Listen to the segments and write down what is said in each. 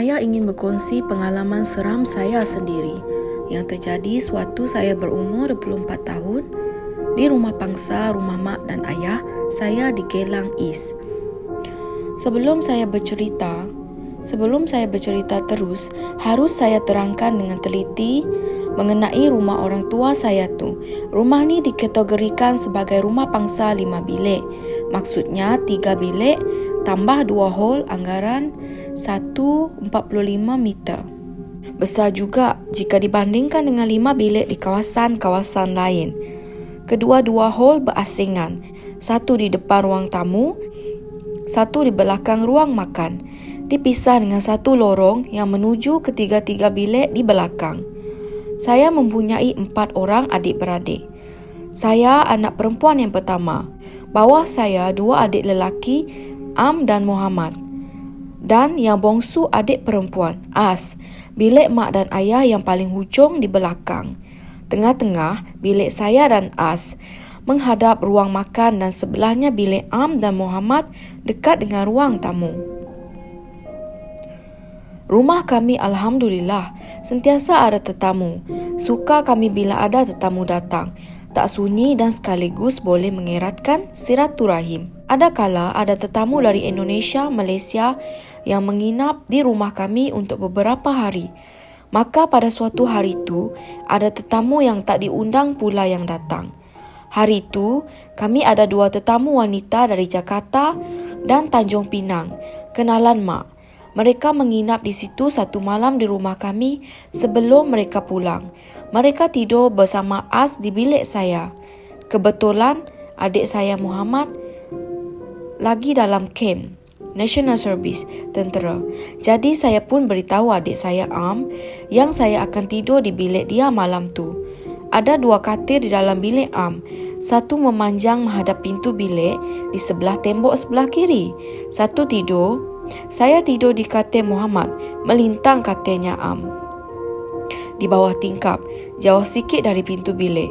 saya ingin berkongsi pengalaman seram saya sendiri yang terjadi sewaktu saya berumur 24 tahun di rumah pangsa rumah mak dan ayah saya di Geylang East. Sebelum saya bercerita terus, harus saya terangkan dengan teliti mengenai rumah orang tua saya tu. Rumah ni dikategorikan sebagai rumah pangsa 5 bilik. Maksudnya 3 bilik tambah 2 hol anggaran 145 meter. Besar juga jika dibandingkan dengan 5 bilik di kawasan-kawasan lain. Kedua-dua hol berasingan. Satu di depan ruang tamu, satu di belakang ruang makan. Dipisah dengan satu lorong yang menuju ketiga-tiga bilik di belakang. Saya mempunyai 4 orang adik-beradik. Saya anak perempuan yang pertama. Bawah saya 2 adik lelaki, Am dan Muhammad. Dan yang bongsu adik perempuan, As. Bilik mak dan ayah yang paling hujung di belakang. Tengah-tengah, bilik saya dan As. Menghadap ruang makan dan sebelahnya bilik Am dan Muhammad dekat dengan ruang tamu. Rumah kami alhamdulillah sentiasa ada tetamu. Suka kami bila ada tetamu datang. Tak sunyi dan sekaligus boleh mengeratkan silaturahim. Ada kala ada tetamu dari Indonesia, Malaysia yang menginap di rumah kami untuk beberapa hari. Maka pada suatu hari itu, ada tetamu yang tak diundang pula yang datang. Hari itu, kami ada 2 tetamu wanita dari Jakarta dan Tanjung Pinang, kenalan mak. Mereka menginap di situ satu malam di rumah kami sebelum mereka pulang. Mereka tidur bersama As di bilik saya. Kebetulan adik saya Muhammad lagi dalam kem National Service tentera. Jadi saya pun beritahu adik saya Am yang saya akan tidur di bilik dia malam tu. Ada 2 katil di dalam bilik Am. Satu memanjang menghadap pintu bilik di sebelah tembok sebelah kiri. Satu tidur. Saya tidur di katil Muhammad, melintang katilnya Am. Di bawah tingkap, jauh sikit dari pintu bilik.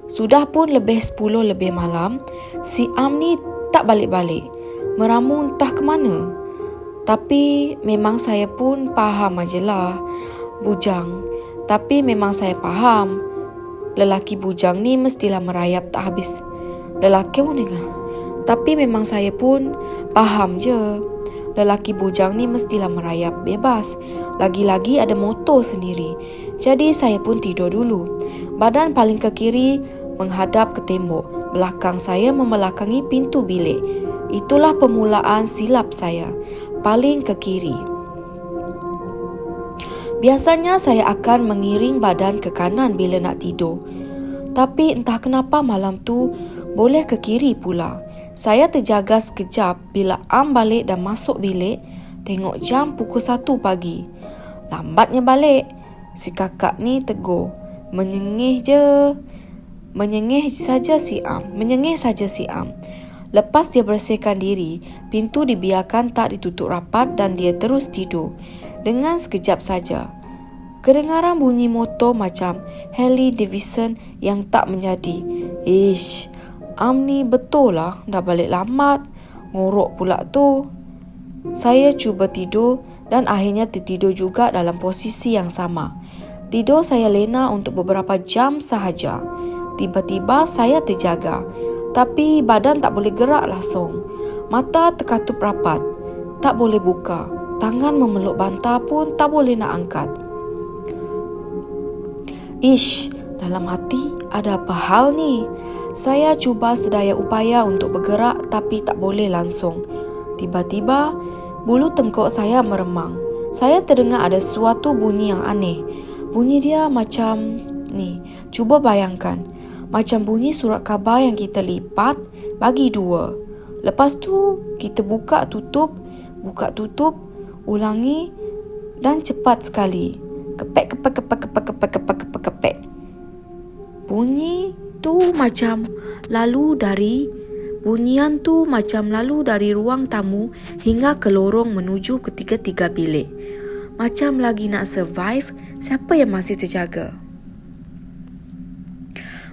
Sudah pun lebih 10 lebih malam, si Am ni tak balik-balik. Meramu entah ke mana. Tapi memang saya pun faham ajalah. Bujang. Tapi memang saya faham. Lelaki bujang ni mestilah merayap tak habis. Lelaki pun dengar. Tapi memang saya pun faham je. Lelaki bujang ni mestilah merayap bebas. Lagi-lagi ada motor sendiri. Jadi saya pun tidur dulu. Badan paling ke kiri menghadap ke tembok. Belakang saya membelakangi pintu bilik. Itulah permulaan silap saya. Paling ke kiri. Biasanya saya akan mengiring badan ke kanan bila nak tidur. Tapi entah kenapa malam tu boleh ke kiri pula. Saya terjaga sekejap bila Am balik dan masuk bilik. Tengok jam pukul 1 pagi. Lambatnya balik. Si kakak ni tegur. Menyengih saja si Am. Lepas dia bersihkan diri, pintu dibiarkan tak ditutup rapat dan dia terus tidur. Dengan sekejap saja, kedengaran bunyi motor macam Harley Davidson yang tak menjadi. Ish, Am ni betul lah dah balik lambat. Ngorok pula tu. Saya cuba tidur dan akhirnya tertidur juga dalam posisi yang sama. Tidur saya lena untuk beberapa jam sahaja. Tiba-tiba saya terjaga. Tapi badan tak boleh gerak langsung. Mata terkatup rapat. Tak boleh buka. Tangan memeluk bantal pun tak boleh nak angkat. Ish, dalam hati ada apa hal ni? Saya cuba sedaya upaya untuk bergerak tapi tak boleh langsung. Tiba-tiba, bulu tengkuk saya meremang. Saya terdengar ada suatu bunyi yang aneh. Bunyi dia macam ni. Cuba bayangkan. Macam bunyi surat khabar yang kita lipat bagi 2. Lepas tu, kita buka tutup, ulangi dan cepat sekali. Kepek. Bunyian tu macam lalu dari ruang tamu hingga ke lorong menuju ketiga-tiga bilik. Macam lagi nak survive, siapa yang masih terjaga?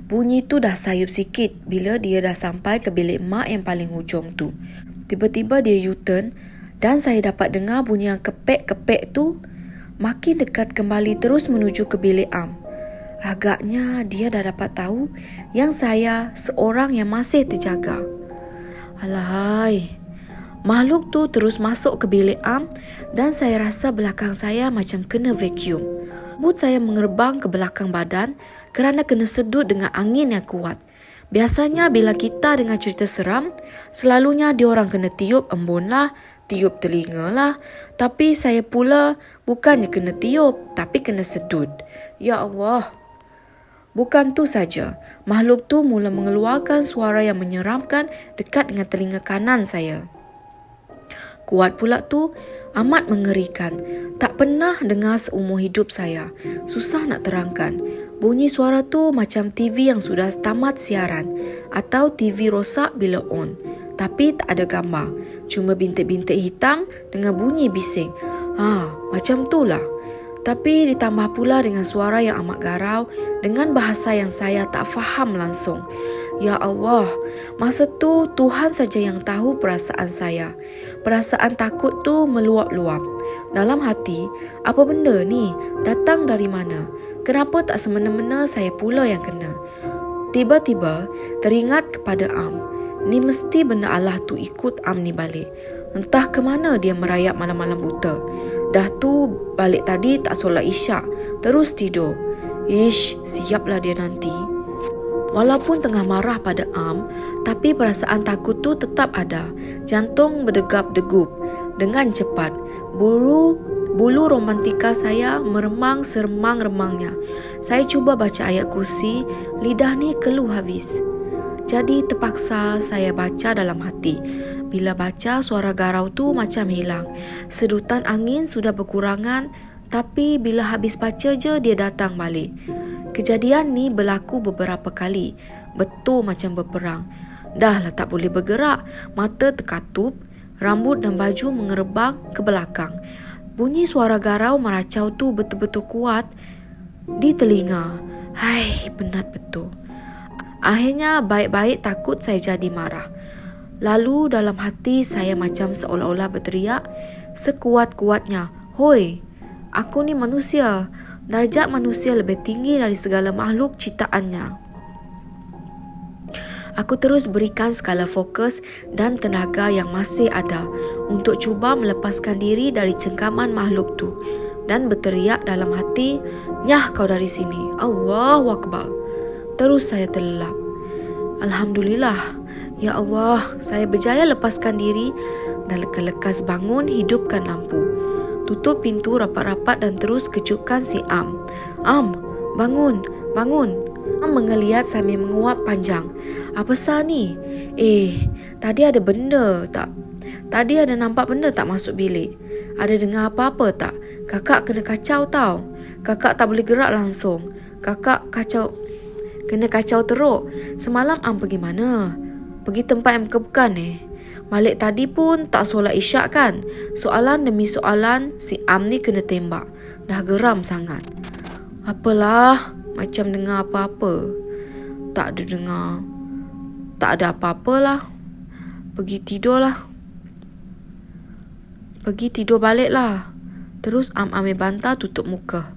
Bunyi tu dah sayup sikit bila dia dah sampai ke bilik mak yang paling hujung tu. Tiba-tiba dia U-turn Dan saya dapat dengar bunyi yang kepek-kepek tu makin dekat kembali terus menuju ke bilik Am. Agaknya dia dah dapat tahu yang saya seorang yang masih terjaga. Alahai, makhluk tu terus masuk ke bilik Am dan saya rasa belakang saya macam kena vacuum. Rambut saya mengerbang ke belakang badan kerana kena sedut dengan angin yang kuat. Biasanya bila kita dengar cerita seram, selalunya diorang kena tiup embun lah, tiup telinga lah. Tapi saya pula bukannya kena tiup, tapi kena sedut. Ya Allah. Bukan tu saja, makhluk tu mula mengeluarkan suara yang menyeramkan dekat dengan telinga kanan saya. Kuat pula tu, amat mengerikan. Tak pernah dengar seumur hidup saya. Susah nak terangkan. Bunyi suara tu macam TV yang sudah tamat siaran atau TV rosak bila on. Tapi tak ada gambar. Cuma bintik-bintik hitam dengan bunyi bising. Macam tu lah. Tapi ditambah pula dengan suara yang amat garau dengan bahasa yang saya tak faham langsung. Ya Allah, masa tu Tuhan saja yang tahu perasaan saya. Perasaan takut tu meluap-luap. Dalam hati, apa benda ni? Datang dari mana? Kenapa tak semena-mena saya pula yang kena? Tiba-tiba teringat kepada Am. Ni mesti benda Allah tu ikut Am ni balik. Entah ke mana dia merayap malam-malam buta. Dah tu balik tadi tak solat isyak, terus tidur. Ish, siaplah dia nanti. Walaupun tengah marah pada Am, tapi perasaan takut tu tetap ada. Jantung berdegap-degup dengan cepat. Bulu romantika saya meremang seremang-remangnya. Saya cuba baca ayat kursi, lidah ni keluh habis. Jadi terpaksa saya baca dalam hati. Bila baca, suara garau tu macam hilang. Sedutan angin sudah berkurangan, tapi bila habis baca je dia datang balik. Kejadian ni berlaku beberapa kali. Betul macam berperang. Dah lah tak boleh bergerak. Mata terkatup, rambut dan baju mengerebang ke belakang. Bunyi suara garau meracau tu betul-betul kuat di telinga. Hai, penat betul. Akhirnya baik-baik takut saya jadi marah. Lalu dalam hati saya macam seolah-olah berteriak sekuat-kuatnya. Hoi, aku ni manusia. Darjat manusia lebih tinggi dari segala makhluk ciptaannya. Aku terus berikan segala fokus dan tenaga yang masih ada untuk cuba melepaskan diri dari cengkaman makhluk tu dan berteriak dalam hati, "Nyah kau dari sini." Allahu Akbar. Terus saya terlelap. Alhamdulillah. Ya Allah, saya berjaya lepaskan diri dan lekas bangun, hidupkan lampu. Tutup pintu rapat-rapat dan terus kejutkan si Am. Am, bangun, bangun. Am mengeliat sambil menguap panjang. Apa sah ni? Tadi ada benda tak? Tadi ada nampak benda tak masuk bilik? Ada dengar apa-apa tak? Kakak kena kacau tau. Kakak tak boleh gerak langsung. Kakak kena kacau teruk. Semalam Am pergi mana? Pergi tempat yang bukan Balik tadi pun tak solat isyak kan? Soalan demi soalan, si Am ni kena tembak. Dah geram sangat. Apalah, macam dengar apa-apa. Tak ada dengar. Tak ada apa-apalah. Pergi tidur balik lah. Terus Am ambil bantal tutup muka.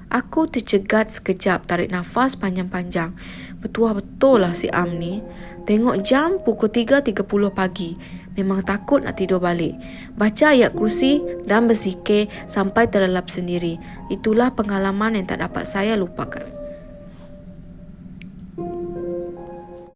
Aku tercegat sekejap, tarik nafas panjang-panjang. Bertuah betul lah si Am ni. Tengok jam pukul 3.30 pagi. Memang takut nak tidur balik. Baca ayat kursi dan berzikir sampai terlelap sendiri. Itulah pengalaman yang tak dapat saya lupakan.